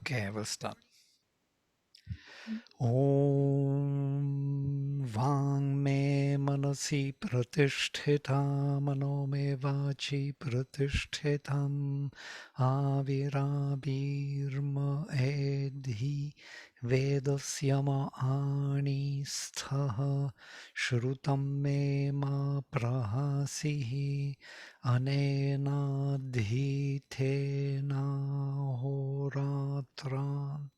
Okay, we'll start. Om Vang me manasi pratishthitam mano me vachi pratishthitam avirabirma edhi vedasyama ani sthaha shrutam me ma prahasihi anena dhitena horatran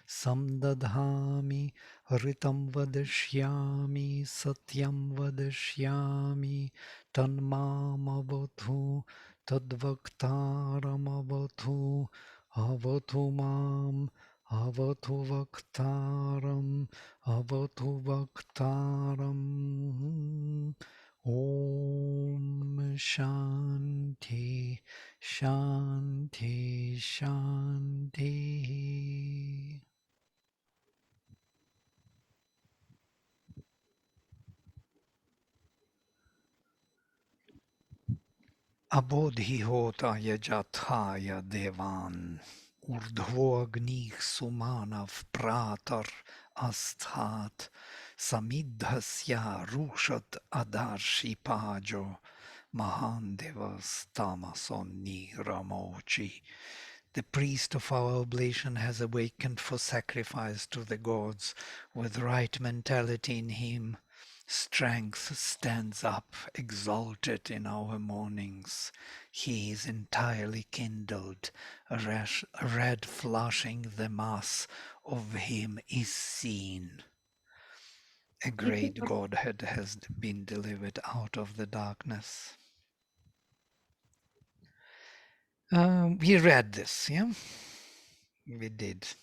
Samdadhami ritam vadashyami satyam vadashyami tanmamavadhu tadvaktaramavadhu avadhu mam avadhu vaktaram avadhu vaktaram Om Shanti Shanti Shanti Abodhihotaya Jathaya Devan Urdhvo Agnih Sumanav Pratar Asthat Samidhasya Rushat Adarshi Pajo Mahandevas Tamason Ramochi. The priest of our oblation has awakened for sacrifice to the gods with right mentality in him. Strength stands up, exalted in our mornings. He is entirely kindled. A red flushing the mass of him is seen. A great Godhead has been delivered out of the darkness. We read this, yeah? We did.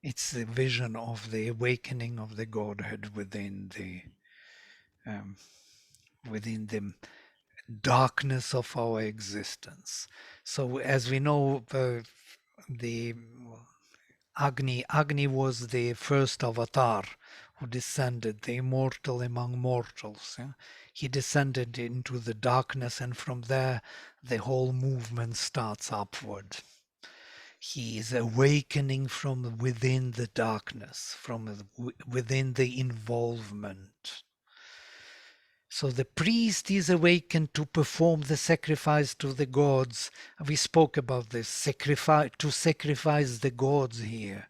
It's the vision of the awakening of the Godhead within the darkness of our existence. So, as we know, the Agni was the first avatar who descended, the immortal among mortals. Yeah? He descended into the darkness, and from there, the whole movement starts upward. He is awakening from within the darkness, from within the involvement. So the priest is awakened to perform the sacrifice to the gods. We spoke about this, to sacrifice the gods here.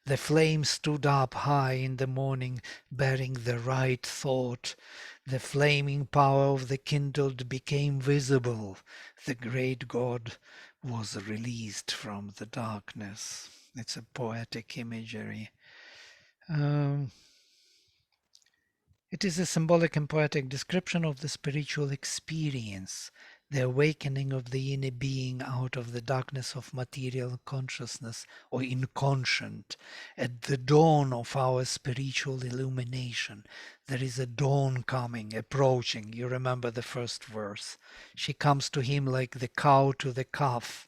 The flame stood up high in the morning, bearing the right thought. The flaming power of the kindled became visible. The great God was released from the darkness. It's a poetic imagery. It is a symbolic and poetic description of the spiritual experience, the awakening of the inner being out of the darkness of material consciousness or inconscient. At the dawn of our spiritual illumination, there is a dawn coming, approaching. You remember the first verse. She comes to him like the cow to the calf,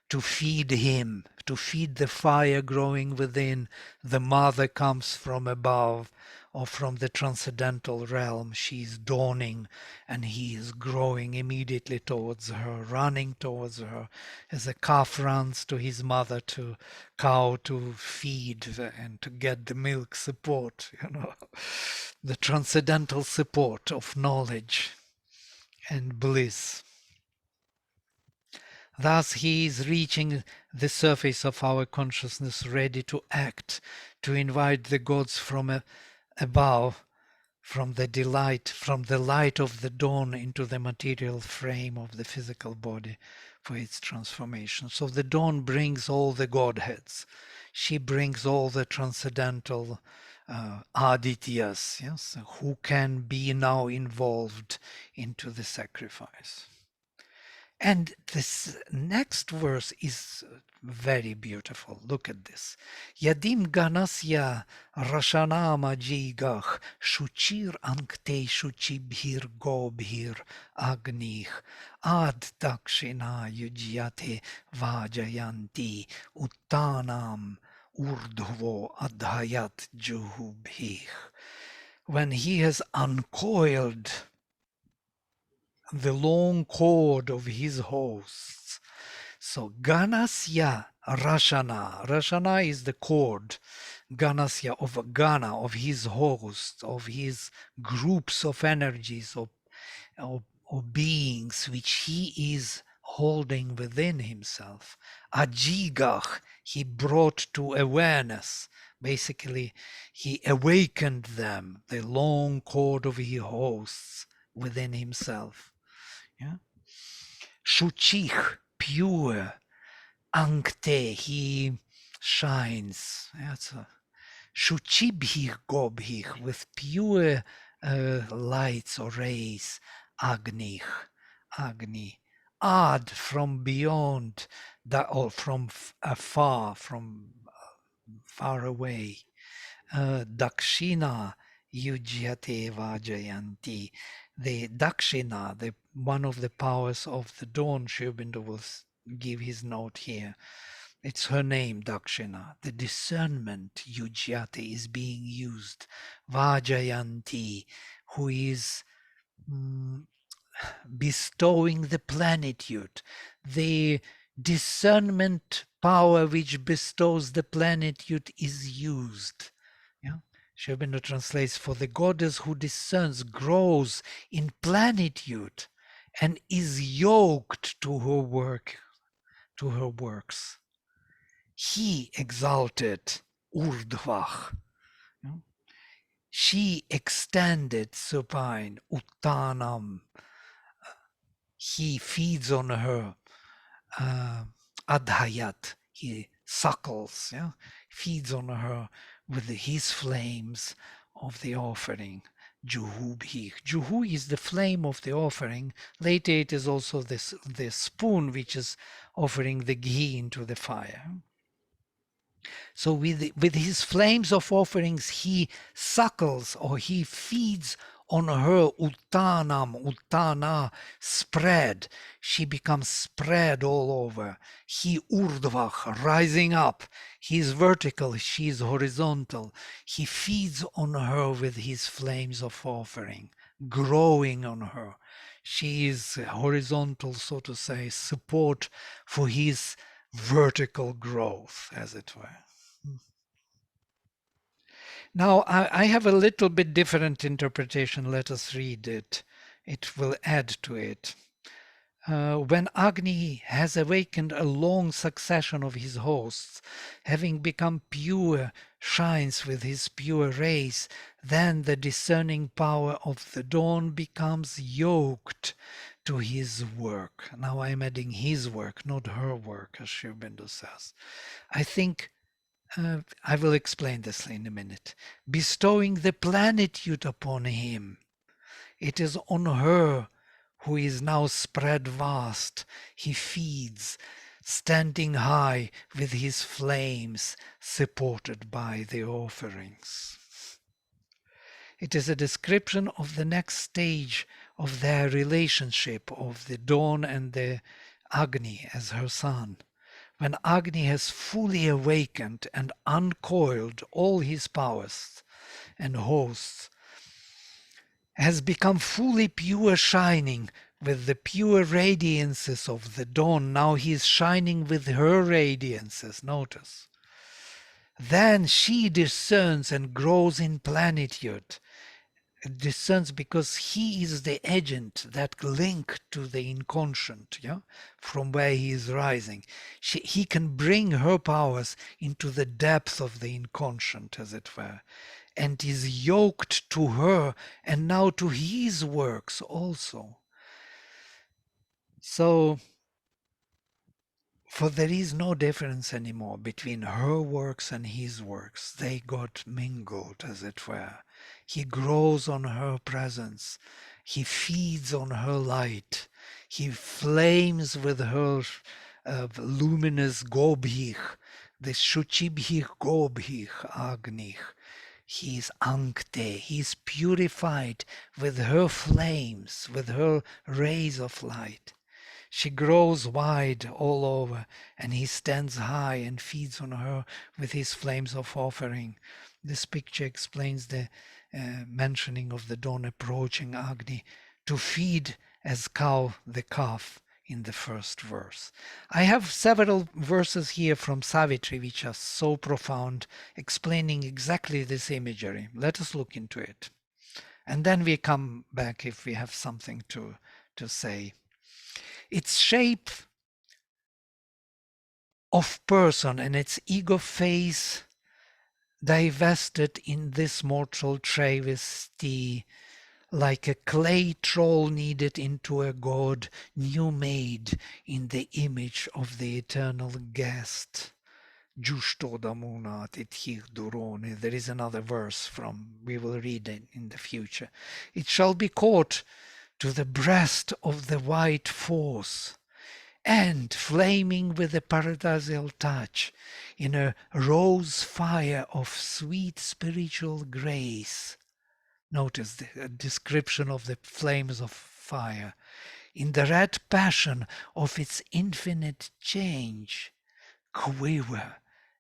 to feed him, to feed the fire growing within. The mother comes from above or from the transcendental realm. She is dawning and he is growing immediately towards her, running towards her as a calf runs to his mother, to cow to feed and to get the milk support, the transcendental support of knowledge and bliss. Thus he is reaching the surface of our consciousness, ready to act, to invite the gods from above, from the light of the dawn into the material frame of the physical body for its transformation. So the dawn brings all the Godheads. She brings all the transcendental Adityas, yes, who can be now involved into the sacrifice. And this next verse is very beautiful. Look at this. Yadim ganasya rashanama jigach shuchir ankte shuchibhir gobhir agnih ad dakshina yujyate vajayanti uttanam urdhvo adhayat juhubhih. When he has uncoiled the long cord of his hosts. So Ganasya Rashana. Rashana is the chord. Ganasya of Gana, of his host, of his groups of energies, of beings which he is holding within himself. Ajigach, he brought to awareness. Basically, he awakened them, the long cord of his hosts within himself. Yeah? Shuchich, pure. Ankte, he shines. That's a Shuchibhich gobhich, with pure lights or rays. Agni, Agni. Ad, from beyond, or from afar, from far away. Dakshina Yujyate Vajayanti. The Dakshina, the one of the powers of the dawn, Sri Aurobindo will give his note here. It's her name, Dakshina. The discernment, Yujyate, is being used. Vajayanti, who is bestowing the plenitude, the discernment power which bestows the plenitude is used. Yeah. Sri Aurobindo translates, for the goddess who discerns grows in plenitude and is yoked to her work, to her works. He exalted Urdhvach. She extended supine Uttanam. He feeds on her Adhayat. He suckles, yeah? Feeds on her with his flames of the offering. Juhubhi. Juhu is the flame of the offering. Later it is also the spoon which is offering the ghee into the fire. So with his flames of offerings, he suckles or he feeds on her uttana, spread. She becomes spread all over. He urdvach, rising up. He is vertical, she is horizontal. He feeds on her with his flames of offering, growing on her. She is horizontal, so to say, support for his vertical growth, as it were. Now, I have a little bit different interpretation. Let us read it. It will add to it. When Agni has awakened a long succession of his hosts, having become pure, shines with his pure rays, then the discerning power of the dawn becomes yoked to his work. Now I'm adding his work, not her work, as Sri Aurobindo says. I think I will explain this in a minute. Bestowing the plenitude upon him. It is on her who is now spread vast. He feeds, standing high with his flames, supported by the offerings. It is a description of the next stage of their relationship of the dawn and the Agni as her son. When Agni has fully awakened and uncoiled all his powers and hosts, has become fully pure, shining with the pure radiances of the dawn. Now he is shining with her radiances, notice. Then she discerns and grows in plenitude. Discerns because he is the agent that link to the inconscient, yeah, from where he is rising. He can bring her powers into the depth of the inconscient, as it were, and is yoked to her and now to his works also. So, for there is no difference anymore between her works and his works. They got mingled, as it were. He grows on her presence. He feeds on her light. He flames with her luminous gobhich, the shuchibhich gobhich agnich. He is ankte. He is purified with her flames, with her rays of light. She grows wide all over, and he stands high and feeds on her with his flames of offering. This picture explains the mentioning of the dawn approaching Agni to feed as cow the calf. in the first verse. I have several verses here from Savitri which are so profound, explaining exactly this imagery. Let us look into it. And then we come back if we have something to say. Its shape of person and its ego face divested in this mortal travesty, like a clay troll kneaded into a god, new made in the image of the eternal guest. Giusto damunat et hic durone. There is another verse from, we will read it in the future. It shall be caught to the breast of the white force, and flaming with a paradisal touch, in a rose fire of sweet spiritual grace. Notice the description of the flames of fire. In the red passion of its infinite change, quiver,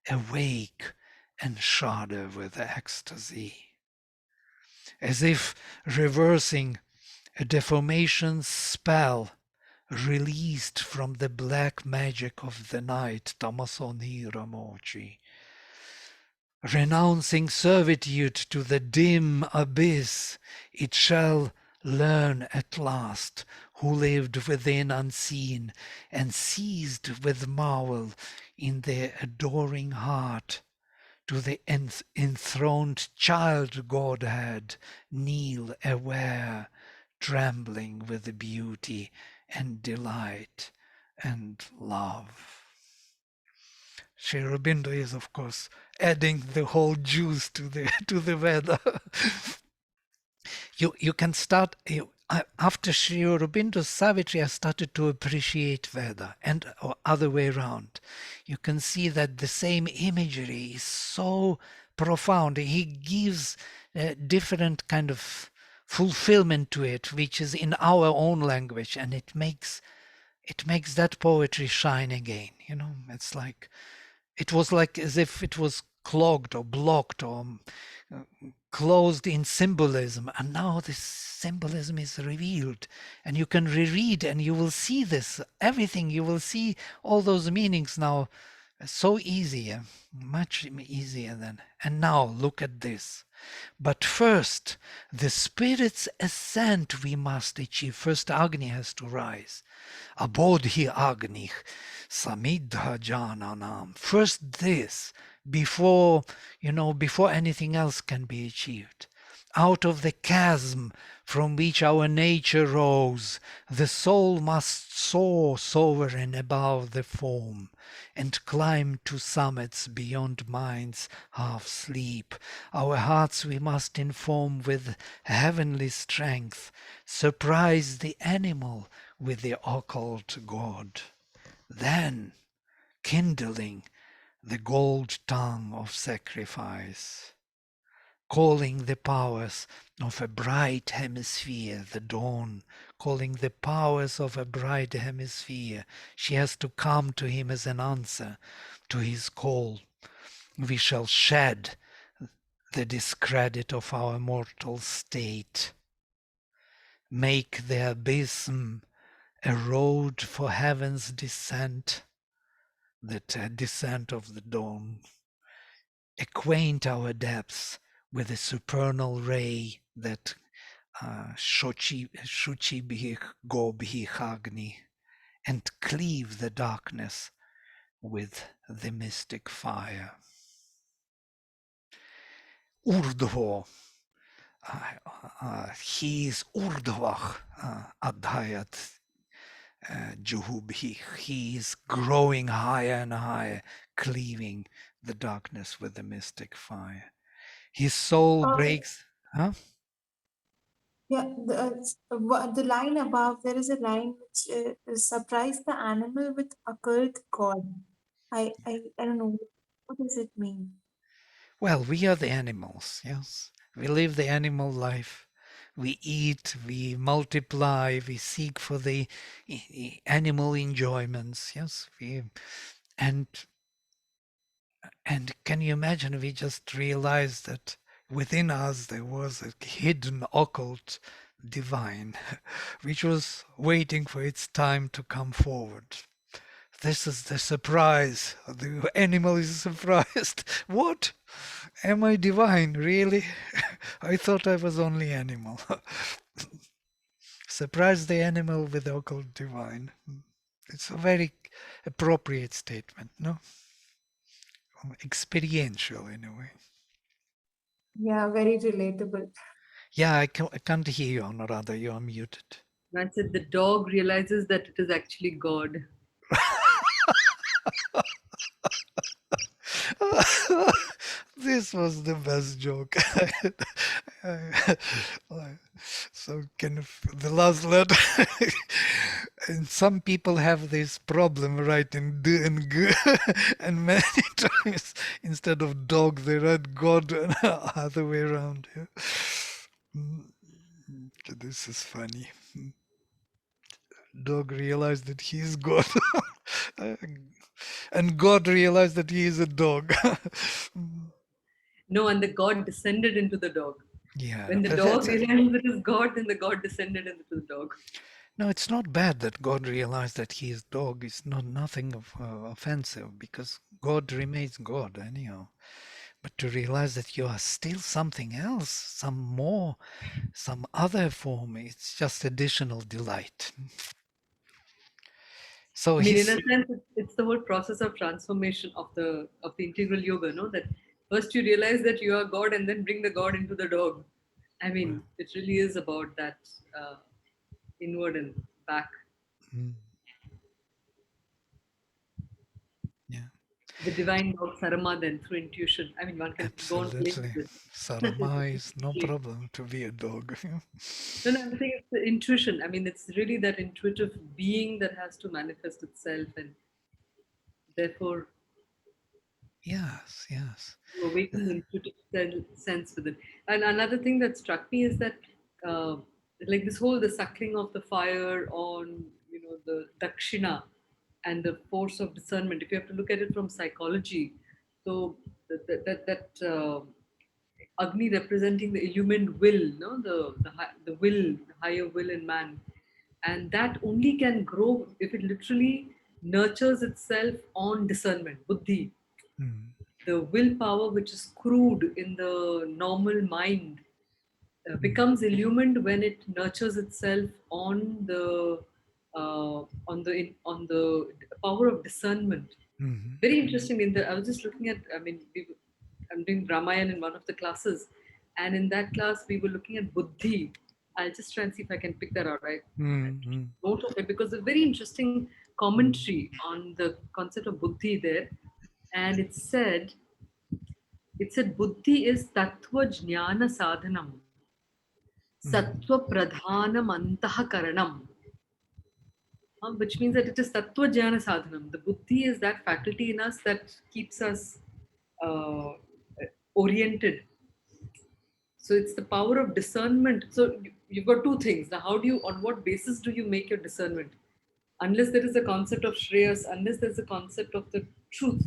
awake, and shudder with ecstasy. As if reversing a deformation spell released from the black magic of the night, Tamasoni Ramochi, renouncing servitude to the dim abyss, it shall learn at last, who lived within unseen and seized with marvel in their adoring heart, to the enthroned child Godhead kneel aware, trembling with beauty and delight and love. Sri Aurobindo is, of course, adding the whole juice to the Veda. you can start after Sri Aurobindo's Savitri, I started to appreciate Veda, and or other way around. You can see that the same imagery is so profound. He gives a different kind of fulfillment to it, which is in our own language, and it makes that poetry shine again. It's like it was like as if it was clogged or blocked or uh, closed in symbolism, and now this symbolism is revealed, and you can reread and you will see this everything. You will see all those meanings now, so easy, much easier than. And now look at this. But first, the spirit's ascent we must achieve. First, Agni has to rise. Abodhi Agni, Samidha Jananam. First this, before anything else can be achieved. Out of the chasm from which our nature rose, the soul must soar sovereign above the form, and climb to summits beyond mind's half sleep. Our hearts we must inform with heavenly strength, surprise the animal with the occult God. Then, kindling the gold tongue of sacrifice, calling the powers of a bright hemisphere, the dawn, calling the powers of a bright hemisphere. She has to come to him as an answer to his call. We shall shed the discredit of our mortal state, make the abysm a road for heaven's descent, that descent of the dawn, acquaint our depths with the supernal ray that Shochi bhi go bhi Agni, and cleave the darkness with the mystic fire. Urdhva, he is Urdhvach Adhayat Juhubhi. He is growing higher and higher, cleaving the darkness with the mystic fire. His soul breaks. Huh? Yeah, the line above, there is a line which surprise the animal with occult god. I don't know. What does it mean? Well, we are the animals, yes. We live the animal life. We eat, we multiply, we seek for the animal enjoyments, yes. And and can you imagine? We just realized that within us there was a hidden occult divine, which was waiting for its time to come forward. This is the surprise. The animal is surprised. What? Am I divine? Really? I thought I was only animal. Surprise the animal with occult divine. It's a very appropriate statement, no? Experiential in a way. Yeah, very relatable. Yeah, I can't hear you, Anuradha. You are muted. I said the dog realizes that it is actually God. This was the best joke. So kind of the last letter. And some people have this problem writing d and g, and many times instead of dog they write God and other way around. Yeah. Mm, this is funny. Dog realized that he is God. Uh, and God realized that he is a dog. No, and the God descended into the dog. Yeah, When the but dog that's it. realized it is God, then the God descended into the dog. No, it's not bad that God realized that he is dog. It's not nothing of, offensive because God remains God anyhow. But to realize that you are still something else, some more, some other form, it's just additional delight. So I mean, in he's a sense, it's the whole process of transformation of the integral yoga. No, that first you realize that you are God, and then bring the God into the dog. I well, mean, it really is about that uh, inward and back. mm, yeah, The divine dog Sarama, then through intuition. I mean, one can go on playing absolutely. with Sarama is no it. problem to be a dog. No, no, I'm saying it's the intuition. I mean, it's really that intuitive being that has to manifest itself, and therefore Yes, yes. you awaken the intuitive sense with it. And another thing that struck me is that, uh, like this whole the suckling of the fire on the dakshina and the force of discernment. If you have to look at it from psychology, so that Agni representing the illumined will, no, the will, the higher will in man, and that only can grow if it literally nurtures itself on discernment, buddhi, Mm, the willpower which is crude in the normal mind mm, becomes illumined when it nurtures itself on the power of discernment. mm, Very interesting. I was just looking at. I mean, I'm doing Ramayan in one of the classes, and in that class we were looking at buddhi. I'll just try and see if I can pick that out. Right, mm, mm, note of it because a very interesting mm, commentary on the concept of buddhi there, and it said buddhi is tattva jnana sadhanam, mm, sattva pradhanam antahakaranam, which means that it is tattva jnana sadhanam. The buddhi is that faculty in us that keeps us uh, oriented. So it's the power of discernment. So you've got two things. Now, on what basis do you make your discernment? Unless there is a concept of Shreyas, unless there's a concept of the truth,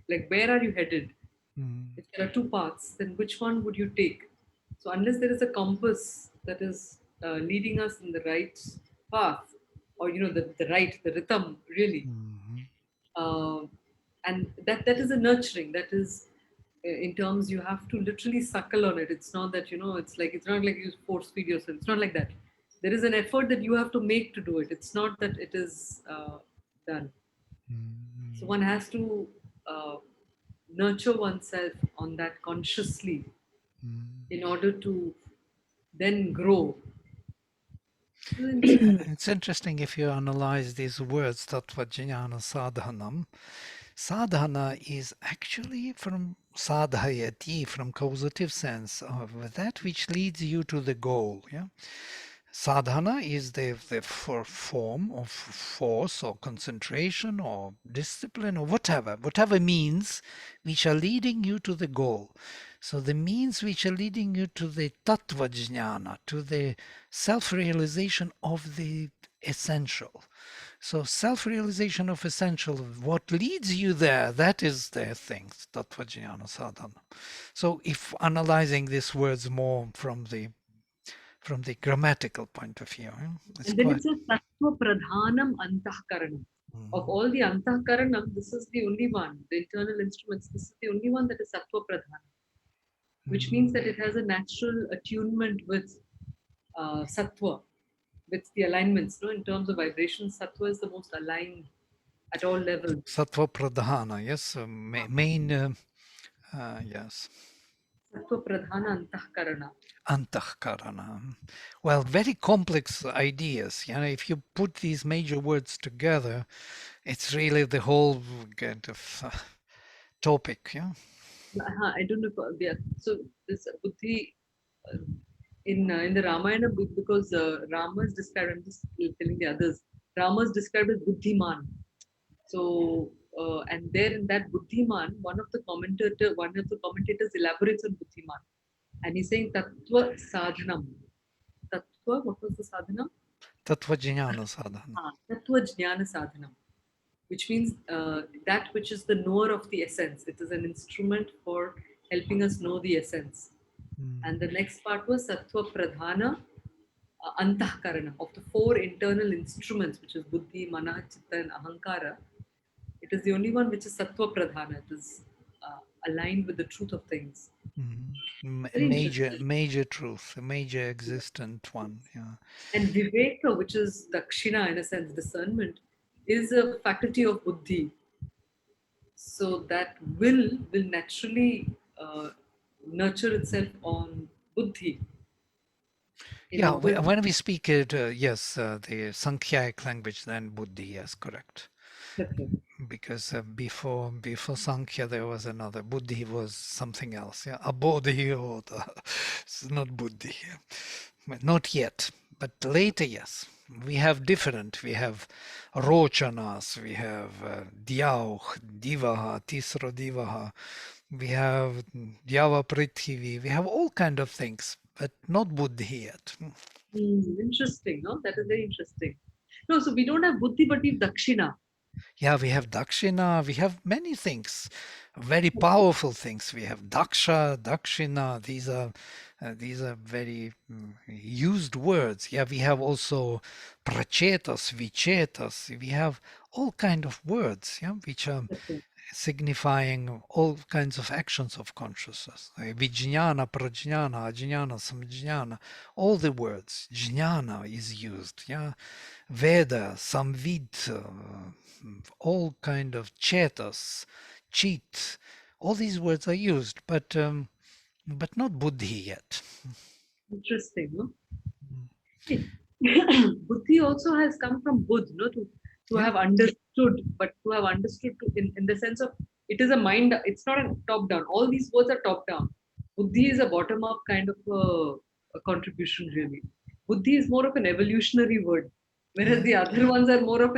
like where are you headed? mm, If there are two paths, then which one would you take? So unless there is a compass that is leading us in the right path, or the rhythm, really, mm, uh, and that is a nurturing. That is, in terms you have to literally suckle on it. It's not that it's not like you force feed yourself. It's not like that. There is an effort that you have to make to do it. It's not that it is done. So mm, one has to uh, nurture oneself on that consciously mm. in order to then grow. This is interesting. It's interesting if you analyze these words, tattvajnana sadhanam. Sadhana is actually from sadhayati, from causative sense of that which leads you to the goal. Yeah, sadhana is the form of force or concentration or discipline or whatever means which are leading you to the goal. So the means which are leading you to the tattva jnana, to the self-realization of the essential. So self-realization of essential, what leads you there, that is the thing, tattva jnana sadhana. So if analyzing these words more from the grammatical point of view. It's And then quite. it says Tattva Pradhanam Antahkaranam. Of Mhm. all the Antahkaranam, this is the only one, the internal instruments, this is the only one that is Sattva Pradhanam, which Mhm. means that it has a natural attunement with Sattva, with the alignments. No? In terms of vibration, Sattva is the most aligned at all levels. Sattva pradhana, yes, main, yes, Sattva Pradhana Antahkarana. antahkarana. Well, very complex ideas. If you put these major words together, it's really the whole kind of topic. Yeah. I don't know. So this Buddhi uh, in the Ramayana, because Rama is described. I'm just telling the others. Rama is described as Buddhiman. So and there in that Buddhiman, one of the commentators elaborates on Buddhiman, and he's saying Tattva Sadhanam. Tattva, what was the sadhanam? Tattva jnana sadhana. Tattva Jnana Sadhanam, which means that which is the knower of the essence. It is an instrument for helping us know the essence. And the next part was Sattva Pradhana Antahkarana. Of the four internal instruments, which is Buddhi, Mana, Chitta, and Ahankara, it is the only one which is Sattva Pradhana. It is aligned with the truth of things. Very Major, interesting. major truth, a major existent one. Yeah. And Viveka, which is Dakshina in a sense, discernment, is a faculty of Buddhi. So that will naturally nurture itself on Buddhi in Yeah, order. when we speak it, yes, the Sankhyaik language, then Buddhi, yes, correct. Okay. Because before Sankhya there was another. Buddhi was something else. Yeah, Abodhi or it's not Buddhi. Yeah. But not yet, but later, yes. We have different. We have Rochanas. We have Dyauh, Divaha, Tisro Divaha. We have Dyava Prithivi. We have all kind of things, but not Buddhi yet. Interesting, no? That is very interesting. No, so we don't have Buddhi, but we have Dakshina. Yeah, we have Dakshina, we have many things, very powerful things. We have Daksha, Dakshina. These are very used words. Yeah, we have also Prachetas, Vichetas. We have all kind of words, yeah, which are Okay. signifying all kinds of actions of consciousness. Vijnana, prajnana, ajnana, samjnana, all the words. Jnana is used, yeah. Veda, Samvid, all kind of chetas, cheat, all these words are used, but not buddhi yet. Interesting, no? Hey, Buddhi also has come from Buddh, no? To Yeah, have understood, but to have understood in the sense of it is a mind, it's not a top down. All these words are top down. Buddhi is a bottom up kind of a contribution, really. Buddhi is more of an evolutionary word, whereas yeah. the other ones are more of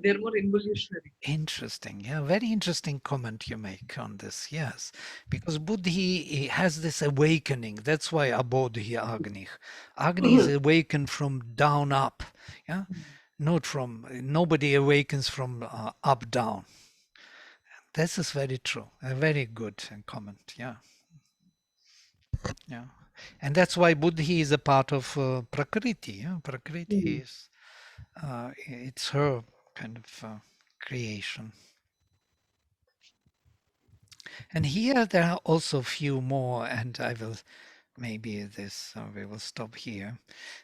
they're more involutionary. Interesting. Yeah, very interesting comment you make on this. Yes, because Buddhi has this awakening. That's why Abodhi Agni. Agni is awakened from down up. Yeah, not from nobody awakens from up down. This is very true. A very good comment. Yeah, yeah, and that's why Buddhi is a part of Prakriti. Yeah, Prakriti Mm. is it's her kind of creation. And here there are also a few more, and I will maybe this we will stop here.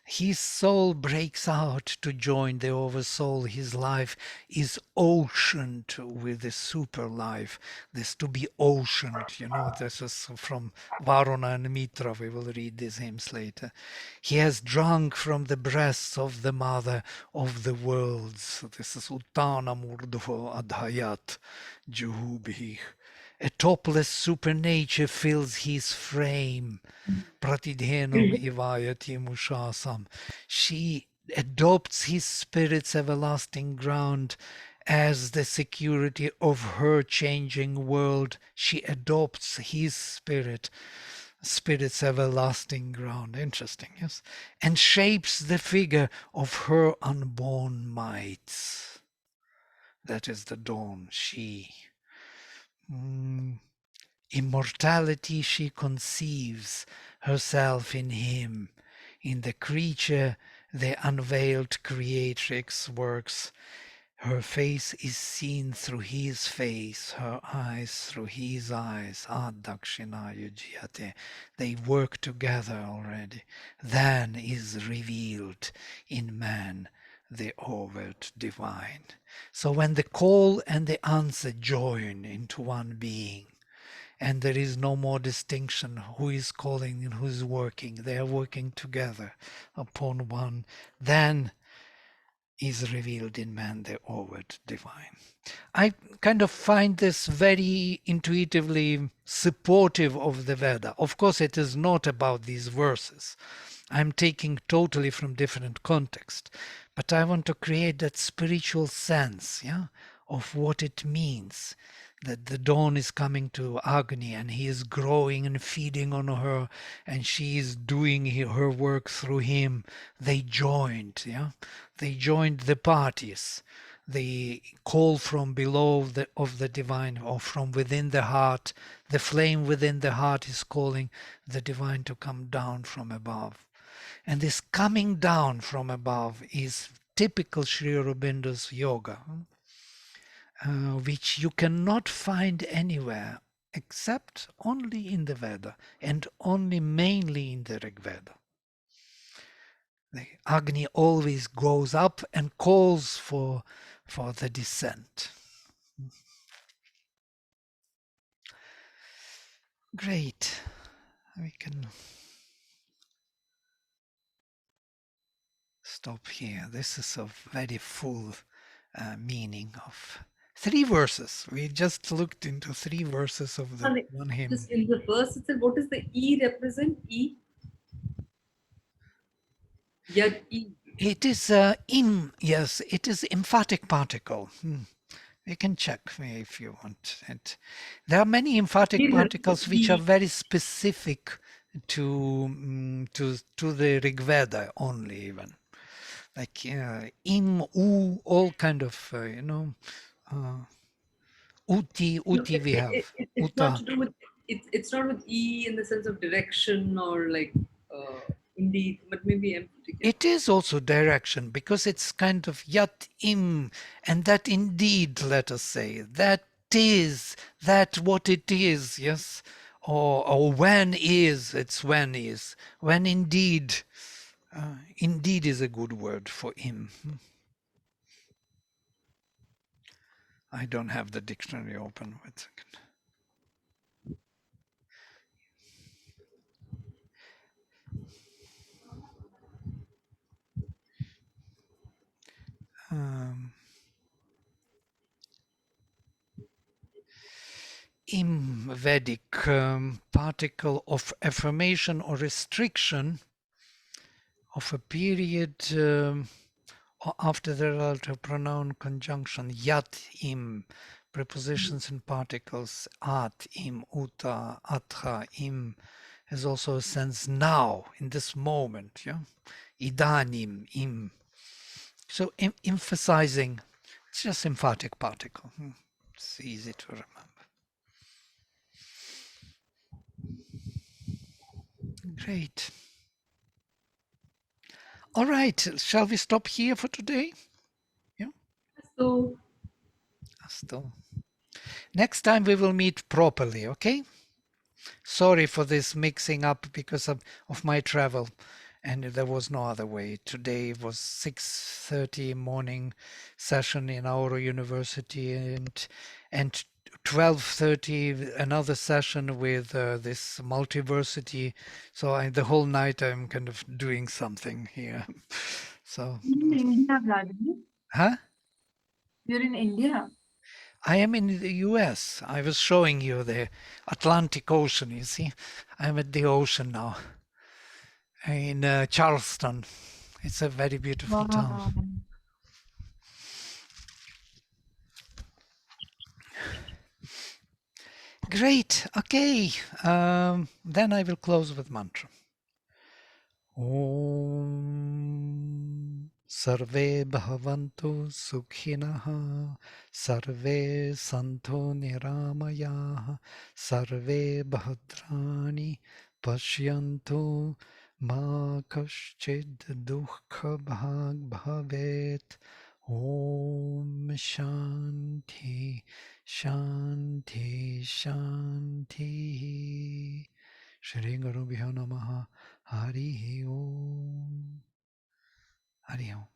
His soul breaks out to join the oversoul. His life is oceaned with the super life. This to be oceaned, this is from Varuna and Mitra. We will read these hymns later. He has drunk from the breasts of the mother of the worlds. This is Uttana Murdho Adhayat Juhubhi. A topless supernature fills his frame. Pratidhenam hivayati mushasam. She adopts his spirit's everlasting ground as the security of her changing world. She adopts his spirit's everlasting ground. Interesting, yes? And shapes the figure of her unborn mites. That is the dawn, she. Mm, Immortality she conceives herself in him. In the creature, the unveiled creatrix works. Her face is seen through his face, her eyes through his eyes. Dakshina yujyate. They work together already. Then is revealed in man the overt divine. So when the call and the answer join into one being, and there is no more distinction who is calling and who is working, they are working together upon one, then is revealed in man the overt divine. I kind of find this very intuitively supportive of the Veda. Of course, it is not about these verses. I'm taking totally from different context, but I want to create that spiritual sense, yeah, of what it means that the dawn is coming to Agni and he is growing and feeding on her and she is doing her work through him. They joined, yeah, they joined the parties. The call from below of the divine or from within the heart, the flame within the heart is calling the divine to come down from above. And this coming down from above is typical Sri Aurobindo's yoga, which you cannot find anywhere except only in the Veda and only mainly in the Rig Veda. The Agni always goes up and calls for the descent. Great. We can stop here. This is a very full meaning of 3 verses. We just looked into 3 verses of the And one hymn. just in the verse itself, what does the E represent? E? Yad E. It is yes, it is emphatic particle. You can check me if you want it. There are many emphatic E represents particles which are E. very specific to the Rig Veda only, even like im, u, all kind of uti, No, uti we have it's not uta. to do with it's not with E in the sense of direction or like indeed, but maybe emphatic. Yeah. It is also direction because it's kind of yat im, and that indeed, let us say, that is that what it is, yes, or when is, it's when is, when indeed, indeed is a good word for him. I don't have the dictionary open. Wait a second. Im Vedic particle of affirmation or restriction of a period after the relative pronoun conjunction yat im, prepositions and particles at im, uta, atra, im has also a sense now, in this moment, yeah? Idanim, im. So emphasizing, it's just emphatic particle. It's easy to remember. Great. All right, shall we stop here for today? Yeah, So still. Next time we will meet properly, okay? Sorry for this mixing up because of my travel, and there was no other way. Today was 6:30 morning session in our university, and 12:30 another session with this multiversity. So the whole night I'm kind of doing something here. So, You're in India, Vladimir. huh? You're in India. I am in the US. I was showing you the Atlantic Ocean, you see. I'm at the ocean now in Charleston. It's a very beautiful town. Wow. Great. Okay. Then I will close with mantra. Om Sarve Bhavantu Sukhinaha Sarve Santo Niramayaha Sarve Bhadrani Pashyantu Ma kaschid dukha bhag bhavet. Om Shanti Shanti Shanti. Shri Guru Bhyo Namaha. Hari Om. Hari Om.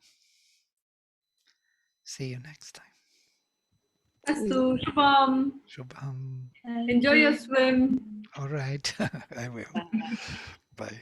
See you next time. Astu, Shubham. Shubham. Enjoy your swim. All right. I will. Bye.